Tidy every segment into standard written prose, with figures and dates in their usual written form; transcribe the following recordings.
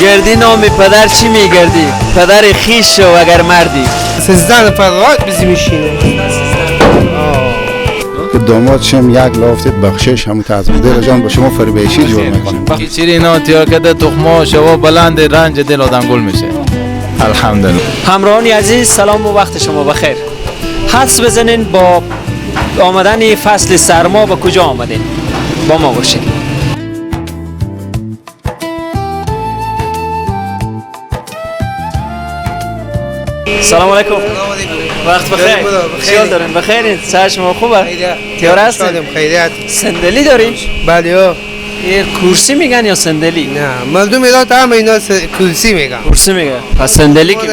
گردی نام پدر چی میگردی؟ پدر خیش شو اگر مردی. 13 نفر راحت بزی میشینه. دامادشم یک لافتت بخشش همون تازه جان با شما فربهشی جور میکنه. کیچری اینا تیار کرده تخما شوا بلند رنج دل آدم گل میشه. الحمدلله. همراهان عزیز سلام و وقت شما بخیر. حدس بزنین با آمدن فصل سرما به کجا آمدین؟ با ما باشید. سلام علیکم. وقت بخیر. خیال دارین بخیرین؟ صحت شما خوبه؟ تیار هستین؟ خیریت. صندلی دارین؟ بله ها. یه کرسی میگن یا صندلی؟ نه مردم ایران همه اینا کرسی میگن. کرسی میگن. پس صندلی کی؟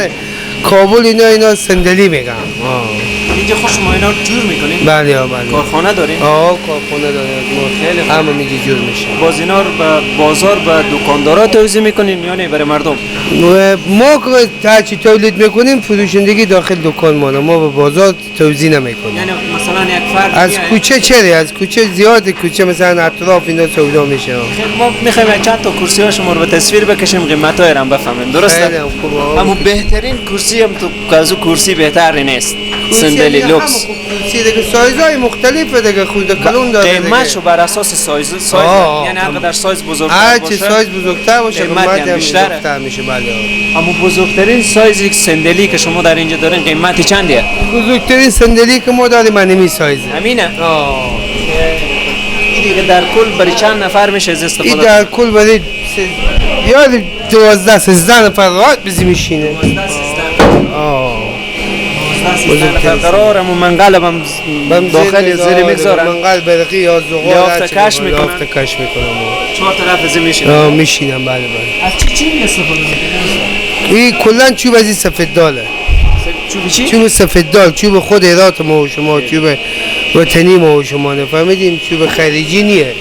کابل اینا صندلی میگن. اینجا خوش شما اینا رو جور میکنین؟ بله ها بله. کارخانه دارین؟ کارخانه داریم. خیلی خوب. همه میگی جور میشه. باز اینا رو به بازار به دکاندارا توزیع میکنین یا نه برای مردم؟ ما که هرچی تولید میکنیم فروشندگی داخل دکان ما به بازار توزیع نمیکنیم. یعنی مثلا یک فرد از کوچه چه از کوچه زیاد کوچه مثلا اطراف اینا سودا میشه. ما میخوایم چند تا کرسی ها شما رو به تصویر بکشیم قیمت‌ها رو هم بفهمیم. درسته؟ اما بهترین کرسی هم تو از کرسی بهتر نیست. صندلی لوکس. کرسی دیگه سایزهای مختلفه دیگه خود کلون داره. قیمتشو بر اساس سایز یعنی انقدر سایز بزرگتر هر باشه. چی سایز بزرگتر باشه قیمت هم بیشتر میشه بله. اما بزرگترین سایز یک صندلی که شما در اینجا دارین قیمتی چندیه؟ بزرگترین صندلی که ما داریم همین سایزه. همینه؟ این دیگه در کل برای چند نفر میشه از استفاده؟ این در کل برای یاد 12 13 نفر راحت بزی میشینه. 13 نفر قرار همون منقل هم داخل زیر میگذارن. منقل برقی یا زغال یافت کش میکنن. یافت کش میکنم. 4 طرف زیر میشینن. میشینم بله. از چی استفاده میکنن؟ این کلا چوب از این سفید داله. چوب چی؟ چوب سفید دال، چوب خود ایرات ما و شما، چوب وطنی ما و شما نفهمیدیم، چوب خارجی نیه.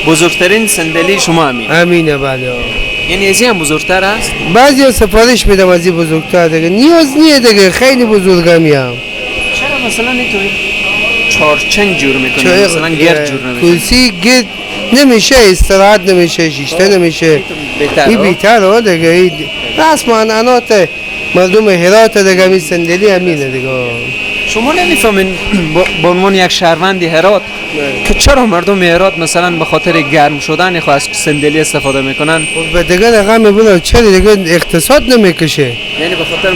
بزرگترین صندلی شما همینه بله. یعنی ازی هم بزرگتر است؟ بعضی ها سفارش میدم از این بزرگتر دیگه، نیاز نیه دیگه، خیلی بزرگمی هم. چرا مثلا نیتوی چارچنگ جور میکنی؟ مثلا گرد جور نمیشه؟ کرسی گرد نمیشه، استراحت نمیشه، شیشته نمیشه. این بیتر ها دیگه، این رسم عنعنات مردم هرات دیگه، همین صندلی همینه دیگه. شما نمیفهمین به عنوان یک شهروندی هرات که چرا مردم هرات مثلا به خاطر گرم شدن از صندلی استفاده میکنن؟ به دیگه رقم میبونه چرا دیگه اقتصاد نمیکشه؟ یعنی به خاطر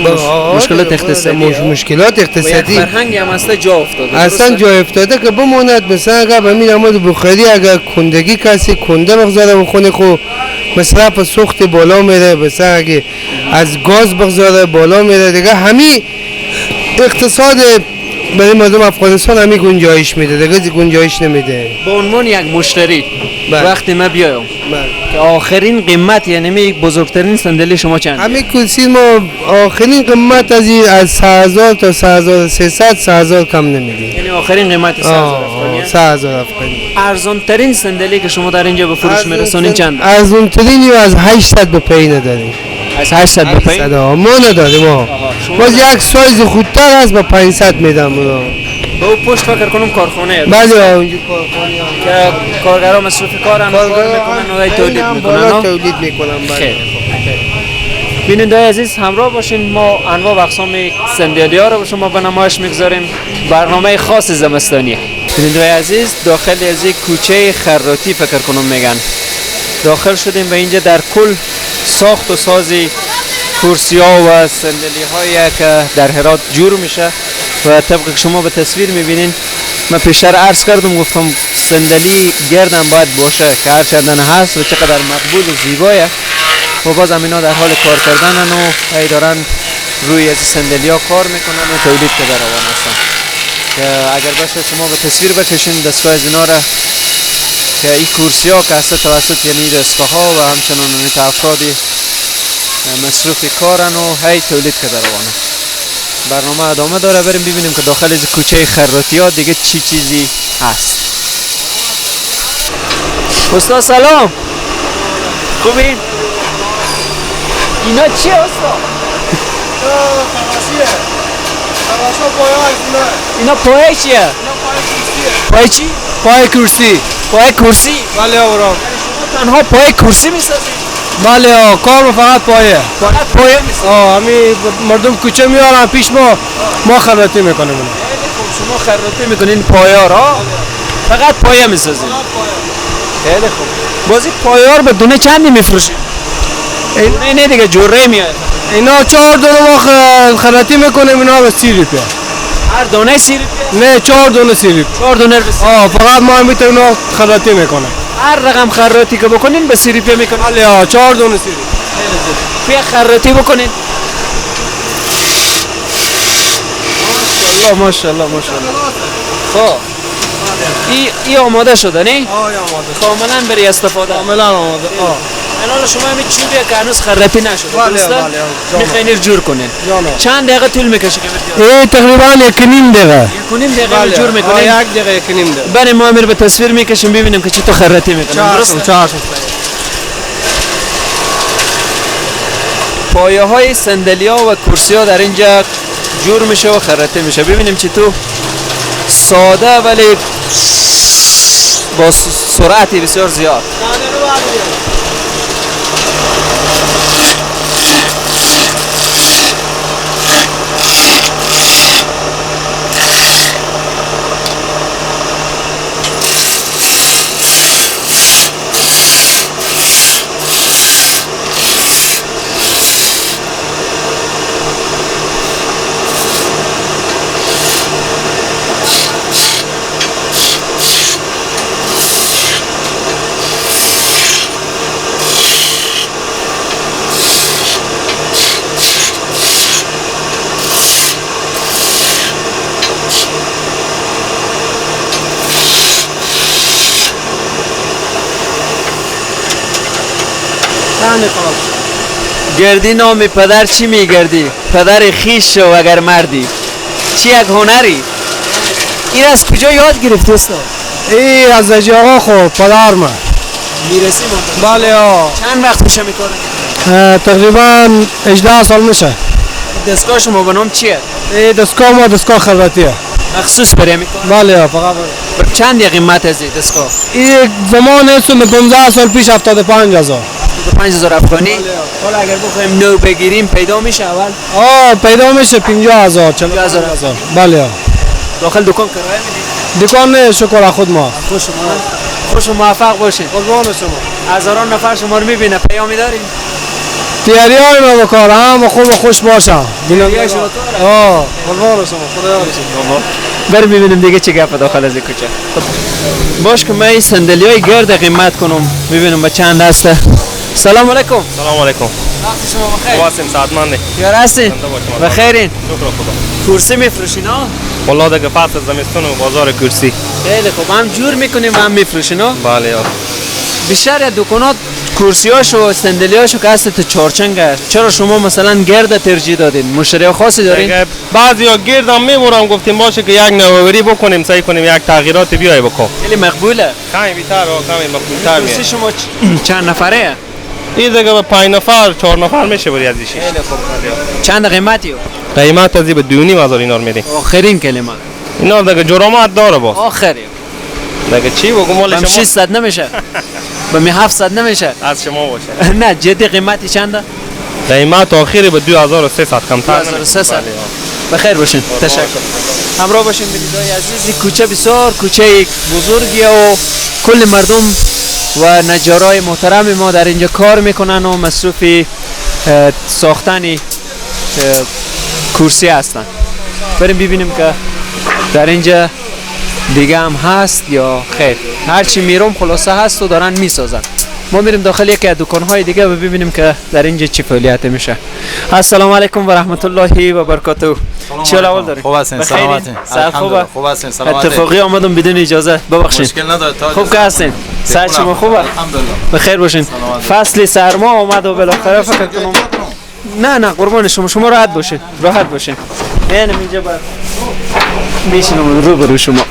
مشکلات اقتصادی. مشکلات اقتصادی. فرهنگ هم اصلا جا افتاده. اصلا جا افتاده که بماند. مثلا اگر همین اماد بخاری اگر کندگی کسی کنده بگذاره بخونه خو مصرف سوخت بالا میره، مثلا اگه از گاز بگذاره بالا میره دیگه، همین اقتصاد برای مردم افغانستان همین گنجایش میده دیگه، گنجایش نمیده. به عنوان یک مشتری وقتی ما بیایم که آخرین قیمت یعنی یک بزرگترین صندلی شما چند؟ همین کرسی ما آخرین قیمت از 3000 تا 3300 3000 کم نمیدیم. یعنی آخرین قیمت 3000 افغانیه؟ 3000 افغانی. ارزان ترین صندلی که شما در اینجا به فروش میرسونین چند؟ ارزان ترین از 800 به پایین نداریم. از 800 به پایین؟ ما نداریم. باز یک سایز خودتر هست با 500 میدم. به او پشت فکر کنم کارخانه. بله اونجا کارخانه که کارگرها مصرف کارن کار میکنن و تولید میکنن. تولید میکنن. خیلی خوب. بیننده‌های عزیز همراه باشین، ما انواع و اقسام صندلی ها رو به شما به نمایش میگذاریم. برنامه خاص زمستانی. بیننده‌های عزیز داخل از یک کوچه خراطی فکر کنم میگن داخل شدیم و اینجا در کل ساخت و سازی کرسی ها و صندلی هایی که در هرات جور میشه و طبق که شما به تصویر میبینین. من پیشتر عرض کردم گفتم صندلی گردم باید باشه که هر چندان هست و چقدر مقبول و زیبایه و باز هم اینا در حال کار کردنن و ای دارن روی از صندلی ها کار میکنن و تولید که در روان هستن. که اگر باشه شما به تصویر بکشین دستگاه از اینا را که این کرسی ها که هست توسط یعنی دستگاه ها و همچنان این افرادی مصروف کارن و هی تولید که در روانه. برنامه ادامه داره، بریم ببینیم که داخل از کوچه خراطی ها دیگه چی چیزی هست. استاد سلام. خوبی؟ اینا چیه استاد؟ تماشیه. تماشا پایه هست. اینا پایه چیه؟ اینا پایه کرسیه. پایه چی؟ پای کرسی. پای کرسی؟ بله آورام. تنها پای کرسی میسازید؟ بله کار فقط پایه. فقط پایه میسازید؟ همین مردم کوچه میارن پیش ما خراطی میکنیم. شما خراطی میکنین پایه را؟ فقط پایه میسازید؟ خیلی خوب. بازی پایه ها رو به دونه چندی میفروشید؟ دونه نه دیگه جوره میاد. اینا 4 دونه ما خراطی میکنیم، اینا به 30 روپیه. هر دونه 30 روپیه؟ نه 4 دونه 30 روپیه. 4 دونه به 30 روپیه. فقط ما میتونیم خراطی میکنیم. هر رقم خراطی که بکنین به 30 روپیه میکنین؟ بله 4 دونه 30 روپیه. توی خراطی بکنین. ماشاءالله ماشاءالله. خب این آماده شده نه؟ آماده. کاملا برای استفاده. کاملا آماده. الان شما همین چوبیه که هنوز خراطی نشده. بله. میخواین جور کنین. چند دقیقه طول میکشه که این تقریبا 1.5 دقیقه. 1.5 دقیقه جور میکنین؟ 1 دقیقه 1.5 دقیقه. برای ما امیر به تصویر میکشیم ببینیم که چطور خراطی میکنن. درسته؟ پایه های صندلی ها و کرسی ها در اینجا جور میشه و خراطی میشه. ببینیم چطور ساده ولی با سرعتی بسیار زیاد. گردی نام پدر چی میگردی؟ پدر خیش شو اگر مردی. چی یک هنری؟ این از کجا یاد گرفتی استاد؟ این از آقا خب پدر من. میرسی ما؟ بله چند وقت میشه میکنه؟ تقریبا 18 سال میشه. دستگاه شما به نام چیه؟ این دستگاه ما دستگاه خراطیه. مخصوص برای میکنه؟ بله فقط. چند قیمت از این دستگاه؟ این زمان است 15 سال پیش 75,000. 5000 افغانی؟ حالا اگر بخوایم نو بگیریم پیدا میشه اول؟ پیدا میشه 50,000 40,000. بله. داخل دکان کرایه میدید؟ دکان نه شکر خود ما. خوش و موفق باشین. قربان شما. هزاران نفر شما رو میبینه. پیامی دارین؟ تیاری های ما بکار هم خوب و خوش باشم. تیاری شما قربان شما. خدا یارتون. بریم ببینیم دیگه چه گپ داخل از این کوچه. باش که من این صندلی های گرد قیمت کنم ببینم به چند هسته. سلام علیکم. سلام علیکم. وقت شما بخیر. واسم سعادتمندی. یار هستین؟ بخیرین؟ شکر خدا. کرسی میفروشین ها؟ والله دیگه پس از زمستون و بازار کرسی. خیلی خوب. هم جور میکنیم هم میفروشین ها؟ بله یار. بیشتر از دکانات کرسیاشو و صندلیاشو که هست تو چارچنگه. چرا شما مثلا گرد ترجیح دادین؟ مشتری خاصی دارین؟ بعضیا گردم میبرم گفتیم باشه که یک نوآوری بکنیم سعی کنیم یک تغییرات بیای بکن. خیلی مقبوله. کمی بیشتر و کمی مقبولتر میاد. کرسی شما چند نفره؟ این دیگه به 5 نفر 4 نفر میشه بری از ایشش. خیلی خوب. چند قیمتیو؟ قیمت از به 2,500 اینا رو میدیم. آخرین کلمه. اینا دیگه جرامت داره باز. آخری. دیگه چی بگم مال شما؟ 600 نمیشه. به می 700 نمیشه. از شما باشه. نه جدی قیمتی چنده؟ قیمت آخری به 2300 کمتر. 2300. بخیر باشین. تشکر. همراه باشین بینندگان عزیزی. کوچه بسیار کوچه بزرگیه و کل مردم و نجارای محترم ما در اینجا کار میکنن و مصروف ساختن کرسی هستن. بریم ببینیم که در اینجا دیگه هم هست یا خیر. هرچی میرم خلاصه هست و دارن میسازن. ما میریم داخل یکی از دکان‌های دیگه و ببینیم که در اینجا چی فعالیت میشه. السلام علیکم و رحمت الله و برکاته. چه احوال دارین؟ خوب هستین؟ سلامتین؟ سر خوبه؟ خوب هستین؟ سلامت. اتفاقی آمدم بدون اجازه. ببخشید. مشکل نداره. خوب که هستین؟ سر شما خوبه؟ الحمدلله. بخیر باشین. فصل سرما اومد و بالاخره فکر کنم نه قربان شما راحت باشین. راحت باشین. یعنی اینجا بر میشینم رو شما.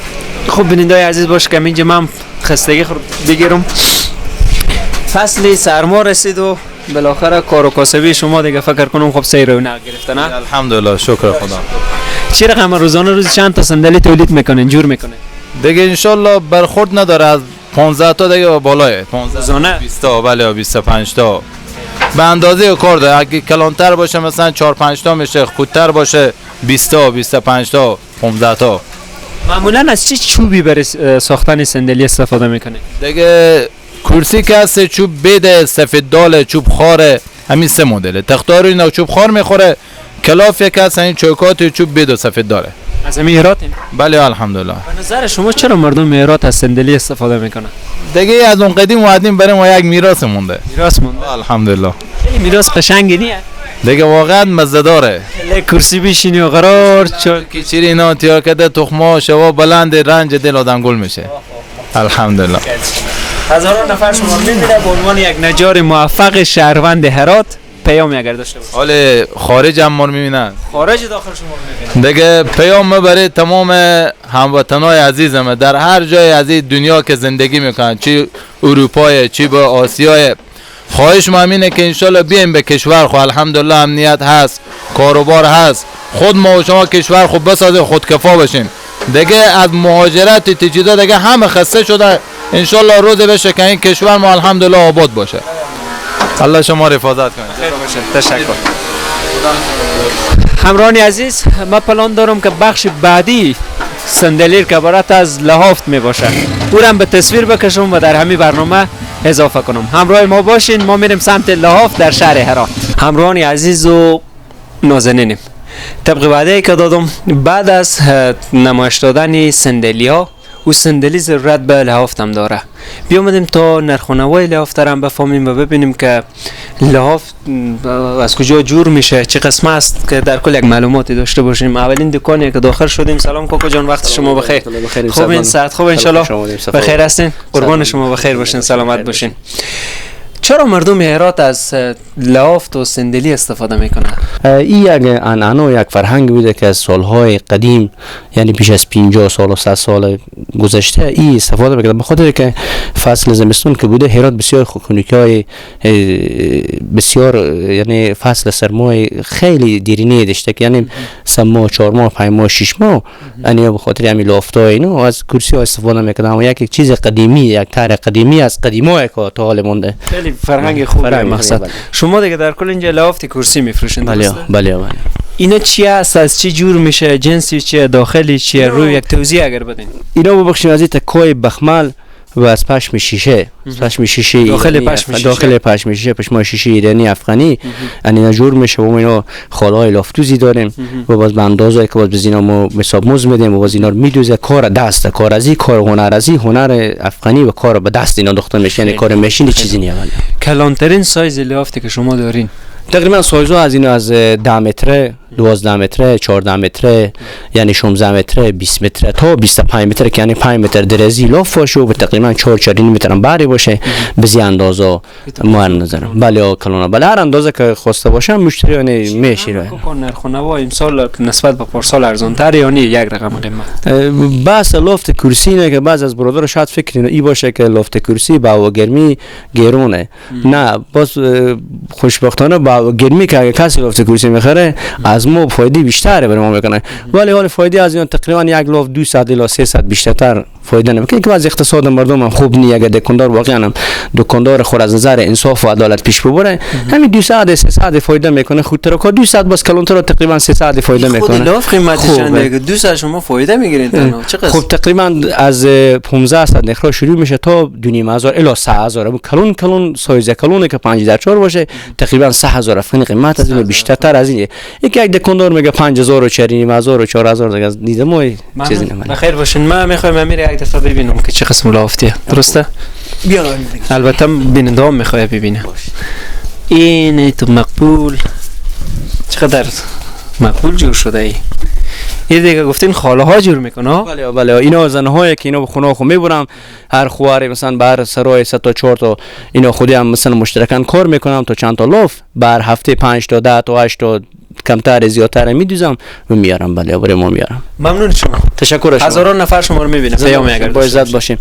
خب بینندگان عزیز باش که اینجا من خستگی بگیرم. فصل سرما رسید و بالاخره کار و کاسبی شما دیگه فکر کنم خب سیر رونق گرفته نه؟ الحمدلله شکر خدا. چه رقم روزانه روزی چند تا صندلی تولید میکنین جور میکنین؟ دیگه انشالله برخورد نداره از 15 تا دیگه بالاه. 15 روزانه 20 تا بله 25 تا. به اندازه کار داره. اگه کلانتر باشه مثلا 4 5 تا میشه، خودتر باشه 20 تا 25 تا 15 تا. معمولا از چه چوبی برای ساختن صندلی استفاده میکنه؟ دیگه کرسی که هست چوب بده، سفید داله، چوب خاره، همین 3 مدل. تختار اینا چوب خار میخوره، کلافی که هست این چوکات چوب بده و سفید داره. از همین هراتیم؟ بله الحمدلله. به نظر شما چرا مردم هرات از صندلی استفاده میکنن؟ دیگه از اون قدیم وادیم برای ما یک میراث مونده. میراث مونده. الحمدلله. این میراث قشنگی نیه؟ دیگه واقعا مزه داره. کرسی بشینی و قرار که چیری اینا تیار کرده تخما شوا بلند رنج دل آدم گل میشه. الحمدلله. هزاران نفر شما میبینه به عنوان یک نجار موفق شهروند هرات پیام اگر داشته باشه. حال خارج هم ما رو میبینن. خارج داخل شما میبینه. دیگه پیام برای تمام هموطنای عزیزم در هر جای از این دنیا که زندگی میکنن، چی اروپای چی به آسیای، خواهش ما اینه که انشالله بیایم به کشور خو. الحمدلله امنیت هست، کاروبار هست، خود ما و شما کشور خو بسازیم، خودکفا بشیم. دیگه از مهاجرت تجدید دیگه همه خسته شده، انشالله روز بشه که این کشور ما الحمدلله آباد باشه. الله شما رو حفاظت کنه. خیر باشه. تشکر. همراهان عزیز، ما پلان دارم که بخش بعدی صندلی که برات از لحافت می باشه او را به تصویر بکشم و در همین برنامه اضافه کنم. همراه ما باشین، ما میریم سمت لحافت در شهر هرات. همراهان عزیز و نازنینم، طبق وعده که دادم بعد از نمایش دادن صندلی ها و صندلی ضرورت به لحافت هم داره. بیامدیم تا نرخونوای لحافت هم بفهمیم و ببینیم که لحافت از کجا جور میشه، چه قسمه است، که در کل یک معلوماتی داشته باشیم. اولین دکانی که داخل شدیم. سلام کوکو جان، وقت شما بخیر. خوب این ساعت خوب ان شاء الله بخیر هستین؟ قربان شما بخیر باشین، سلامت باشین. چرا مردم هرات از لحافت و صندلی استفاده میکنن؟ این یک عنعنه و یک فرهنگ بوده که از سالهای قدیم، یعنی پیش از 50 سال و 100 سال گذشته این استفاده میکنه. به خاطر که فصل زمستون که بوده، هرات بسیار خنک‌های بسیار، یعنی فصل سرمای خیلی دیرینه داشته، یعنی 3 ماه 4 ماه 5 ماه 6 ماه، یعنی به خاطر همین لافتا اینو از کرسی ها استفاده میکنن. و یک چیز قدیمی، یک طرح قدیمی از قدیمای که تا حال مونده. فرهنگ خوبه. مقصد شما دیگه در کل اینجا لحافت کرسی میفروشین؟ بله بله. اینا چی است؟ از چی جور میشه؟ جنسی چیه؟ داخلی چیه؟ روی یک توضیح اگر بدین. اینا ببخشید از این تکای بخمل و از پشم شیشه، پشم شیشه داخل پشم شیشه، داخل پشم شیشه، پشم شیشه ایرانی افغانی، یعنی نجور میشه. و اینا خالهای لافتوزی داریم و باز به اندازه که باز به اینا ما حساب موز میدیم و باز اینا رو میدوزه. کار دست، کار ازی، کار هنر ازی، هنر افغانی و کار به دست اینا دختر میشه، یعنی کار ماشین چیزی نیست. کلانترین سایز لحافتی که شما دارین تقریبا سایزها از اینو از 10 متر، 12 متر، 14 متر، یعنی 16 متر، 20 متر تا 25 متر، که یعنی 5 متر درازی لاف باشه و تقریبا 4 متر هم بری باشه. بزی اندازه ما نظرم. بله کلونا، بله هر اندازه که خواسته باشه مشتری یعنی میشه. نرخونوا امسال نسبت به پارسال ارزان تر یا یک رقم قیمت؟ بس لافت کرسی نه که بعض از برادر شاید فکر ای باشه که لافت کرسی با هوا گرمی گرونه. نه، باز خوشبختانه با گرمی که اگه کسی لافت کرسی میخره از ما فایده بیشتره برای ما میکنه، ولی حال فایده از این تقریبا یک لاف 200 الی 300 بیشتر فایده نمیکنه، که از اقتصاد مردم هم خوب نیه. اگه دکاندار واقعا هم دکاندار خود از نظر انصاف و عدالت پیش ببره، همین 200 300 فایده میکنه. خودتر که 200 باز کلانتر تقریبا 300 فایده میکنه. خود لاف قیمتش چنده که 200 شما فایده میگیرین تنها؟ چقدر؟ خب تقریبا از 1500 نخرا شروع میشه تا 2500 الی 3000. کلون سایز کلونه که 5 در 4 باشه تقریبا 3000 افغانی قیمت. از این بیشتر از این یک دکاندار میگه 5000 و 4000 و 4000 دیگه دیدم ما چیزی نمیشه. بخیر باشین. ما میخوایم امیر یک دفعه ببینم که چه قسم لافته، درسته؟ بیا البته بیننده هم میخواد ببینه. این تو مقبول چقدر مقبول جور شده ای. این دیگه گفتین خاله ها جور میکنه؟ بله بله. اینا زنهایی که اینا به خونه خو میبرم، هر خواره مثلا بر سرای 3 تا 4 تا اینا خودی هم مثلا مشترکاً کار میکنم تا چند تا لاف بر هفته 5 تا 10 تا 8 تا کمتر زیادتر میدوزم و میارم. بله برای ما میارم. ممنون شما. تشکر شما. هزاران نفر شما رو میبینه پیام اگر با عزت باشین.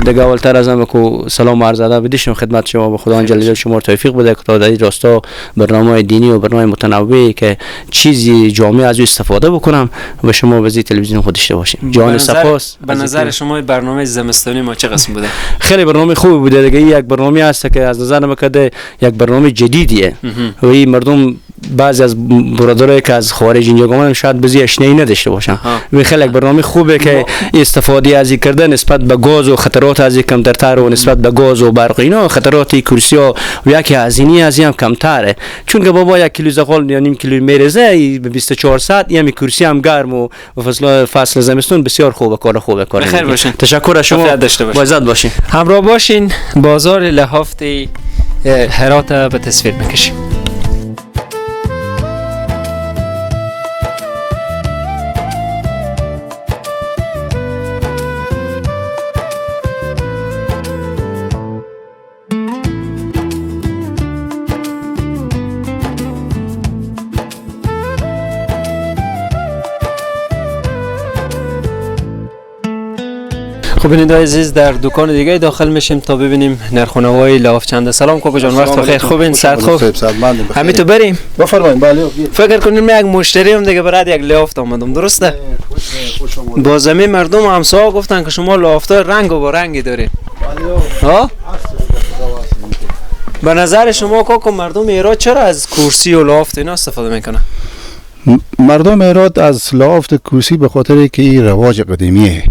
دیگه اولتر از همه کو سلام عرض ادب بدیشم خدمت شما. به خدا جل جلاله شما توفیق بده که تا در این راستا برنامه دینی و برنامه متنوعی که چیزی جامعه از او استفاده بکنم و شما به تلویزیون خود داشته باشین. جان سپاس. به نظر شما برنامه زمستانی ما چه قسم بوده؟ خیلی برنامه خوبی بوده دیگه. یک برنامه است که از نظر من کده یک برنامه جدیدیه و این مردم بعضی از برادرایی که از خارج اینجا گمانن شاید بزی اشنایی نداشته باشن. و خیلی یک برنامه خوبه که استفاده از این کرده نسبت به گاز و خطرات از این کمترتر و نسبت به گاز و برق اینا خطرات کرسی ها و یکی هزینه از این هم کمتره. چون که بابا 1 کیلو زغال یا نیم کیلو میرزه به 24 ساعت یعنی کرسی هم گرم و فصل زمستون بسیار خوبه کار بخیر باشین. تشکر از شما. با عزت باشین. همراه باشین. بازار لحافت هرات به تصویر میکشیم. خب بیننده عزیز در دکان دیگه داخل میشیم تا ببینیم نرخ و نوای لحاف چنده. سلام کوکو جان، وقت بخیر. خوبین؟ صحت خوب؟ همین تو بریم. بفرمایید. بله. فکر کنیم یک مشتری هم دیگه برات یک لحاف آمدم، درسته؟ با زمین مردم همسایه گفتن که شما لحافتای رنگ و با رنگی دارین. ها؟ به نظر شما کوکو مردم ایران چرا از کرسی و لحافت اینا استفاده میکنن؟ مردم ایراد از لحافت کرسی به خاطر که این رواج قدیمیه.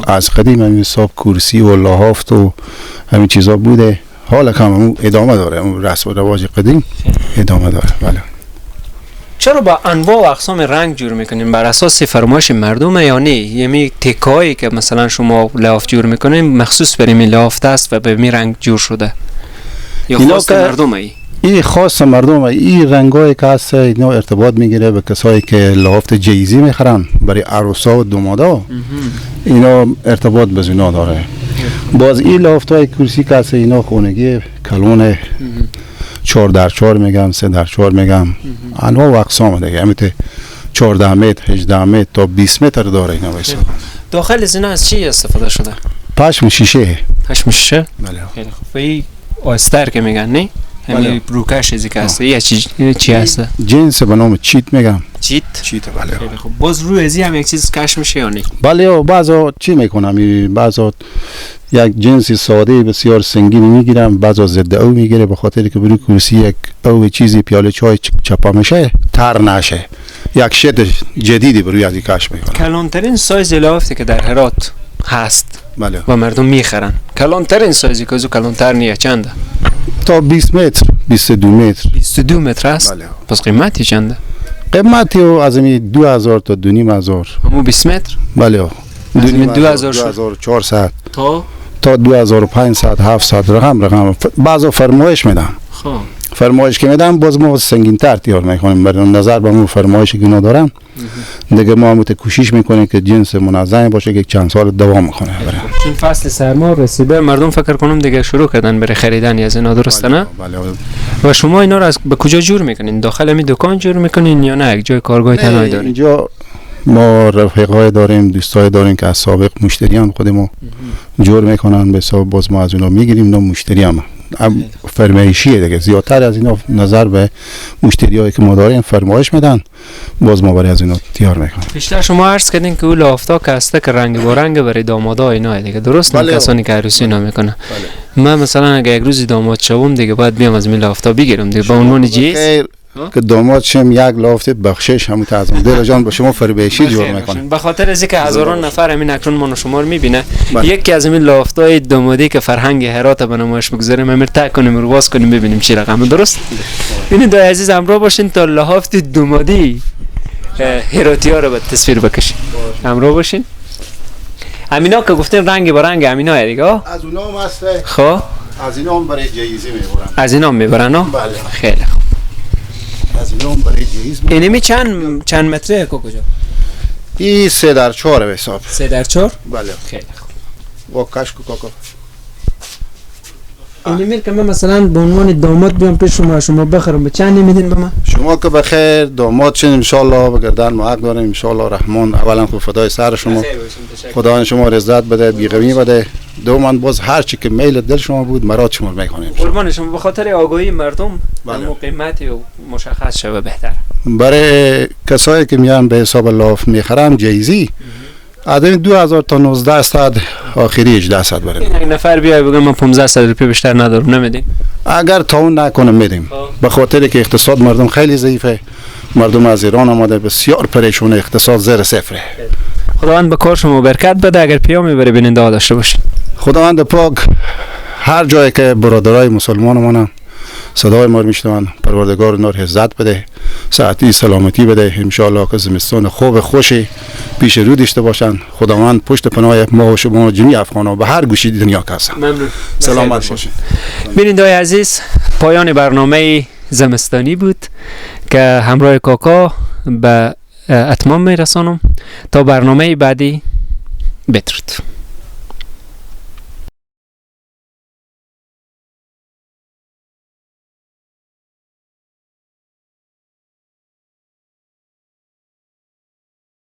از قدیم همین حساب کرسی و لحافت و همین چیزا بوده. حالا هم ادامه داره، اون رسم و رواج قدیم ادامه داره. بله. چرا با انواع و اقسام رنگ جور میکنین؟ بر اساس فرمایش مردم یا نه؟ یعنی تکایی که مثلا شما لحاف جور میکنین مخصوص برای این لحافت است و به می رنگ جور شده یا خواست مردم ای؟ این خاص مردم این رنگایی که هست اینا ارتباط میگیره به کسایی که لحافت جیزی میخرن برای عروسا و دامادا. اینا ارتباط به اینا داره. باز این لحافتای کرسی که هست اینا خونگی کلون 4x4 میگم، 3x4 میگم، انواع و اقسام دیگه. همین 14 متر 18 متر تا 20 متر داره اینا. واسه داخل از اینا از چی استفاده شده؟ پشم شیشه. پشم شیشه؟ بله. خیلی خوب. و این آستر که میگن نه؟ همین روکش ازی که هسته یا چی هسته؟ جنس به نام چیت میگم. چیت؟ بله. خیلی خوب. باز روی ازی هم یک چیز کش میشه یا نه؟ بله. بعضا چی میکنم، بعضا یک جنس ساده بسیار سنگین میگیرم، بعضا ضد او میگیره به خاطر که بروی کرسی یک او چیزی پیاله چای چپا میشه تر نشه. یک شد جدیدی بروی ازی کش میکنم. کلانترین سایز لحافتی که در هرات هست بله و مردم میخرن، کلانترین سایزی که از کلانتر نیه چنده؟ تا 20 متر 22 متر 22 متر است. بله. پس قیمتی چنده؟ قیمتی از این 2000 تا 2500. همون 20 متر؟ بله. 2400 تا 2500 700 رقم بعضا فرمایش میدم. خب فرمایش که میدم باز ما سنگین تر تیار میکنیم برای نظر به اون فرمایشی که اینا دارم. دیگه ما هم کوشش میکنیم که جنس منظم باشه که چند سال دوام کنه. چون فصل سرما رسیده مردم فکر کنم دیگه شروع کردن برای خریدن از اینا، درسته نه؟ بله. و شما اینا رو از به کجا جور میکنین؟ داخل همین دکان جور میکنین یا نه یک جای کارگاه تنهایی دارین؟ اینجا ما رفیقای داریم، دوستای داریم که از سابق مشتریان خود ما جور میکنن، به حساب باز ما از اونا میگیریم. اینا مشتری هم فرمایشیه دیگه. زیادتر از اینا نظر به مشتریایی که ما داریم فرمایش میدن، باز ما برای از اینا تیار میکنیم. بیشتر شما عرض کردین که اون لافتا که هسته که رنگ با رنگ برای دامادا اینا دیگه، درست؟ بله. کسانی که عروسی اینا میکنه. بله. من مثلا اگه یک روزی داماد شوم دیگه باید بیام از این لافتا بگیرم دیگه، با عنوان جیز که داماد شم یک لافت بخشش همون تعظیم دل جان با شما فربهشی جور میکنه. به خاطر از اینکه هزاران نفر همین اکنون ما شما رو میبینه. بله. یکی از این لافتای دامادی که فرهنگ هرات به نمایش میگذاریم امیر تک کنیم رو باز کنیم ببینیم چی رقمه، درست؟ ببینید دوستان عزیز همراه باشین تا لافت دامادی هراتی‌ها رو به تصویر بکشیم. همراه باشین. همینا که گفتیم رنگ با رنگ همینا دیگه. از اونا هم هست. خب از اینا هم برای جایزه میبرن. از اینا میبرن ها؟ بله. خیلی خوب. از اینا هم برای جایزه میبرن. اینمی چند متره کوکو جان؟ این 3x4 به حساب. 3x4؟ بله. خیلی خوب. با کشک و کاکا. اینمیر که من مثلا به عنوان داماد بیام پیش شما بخرم به چند نمیدین به من؟ شما که بخیر داماد شین ان شاء الله بگردن ما حق داریم ان شاء الله رحمان. اولا خود فدای سر شما، خدا شما رضایت بده، بیغمی بده. دوما باز هر چی که میل دل شما بود مراد شما میکنیم. قربان شما. به خاطر آگاهی مردم اما قیمتی و مشخص شوه بهتر. برای کسایی که میان به حساب لاف میخرم جایزی عدم 2000 تا 1900 آخری 1800 بریم. یک نفر بیای بگم من 1500 روپیه بیشتر ندارم نمیدین؟ اگر تاون نکنه میدیم، به خاطر که اقتصاد مردم خیلی ضعیفه. مردم از ایران آمده بسیار پریشونه، اقتصاد زیر صفره. خداوند به کار شما برکت بده. اگر پیامی بره بیننده داشته باشین. خداوند پاک هر جایی که برادرای مسلمانمون صدای ما رو میشنون، پروردگار نور عزت بده، ساعتی سلامتی بده. ان شاء الله که زمستان خوب خوشی پیش رو داشته باشن. خداوند پشت پناه ما و شما و جمعی افغان‌ها به هر گوشه دنیا هستن. ممنون. سلامت باشین. بیننده‌های عزیز، پایان برنامه زمستانی بود که همراه کاکا به اتمام میرسانم. تا برنامه بعدی بدرود.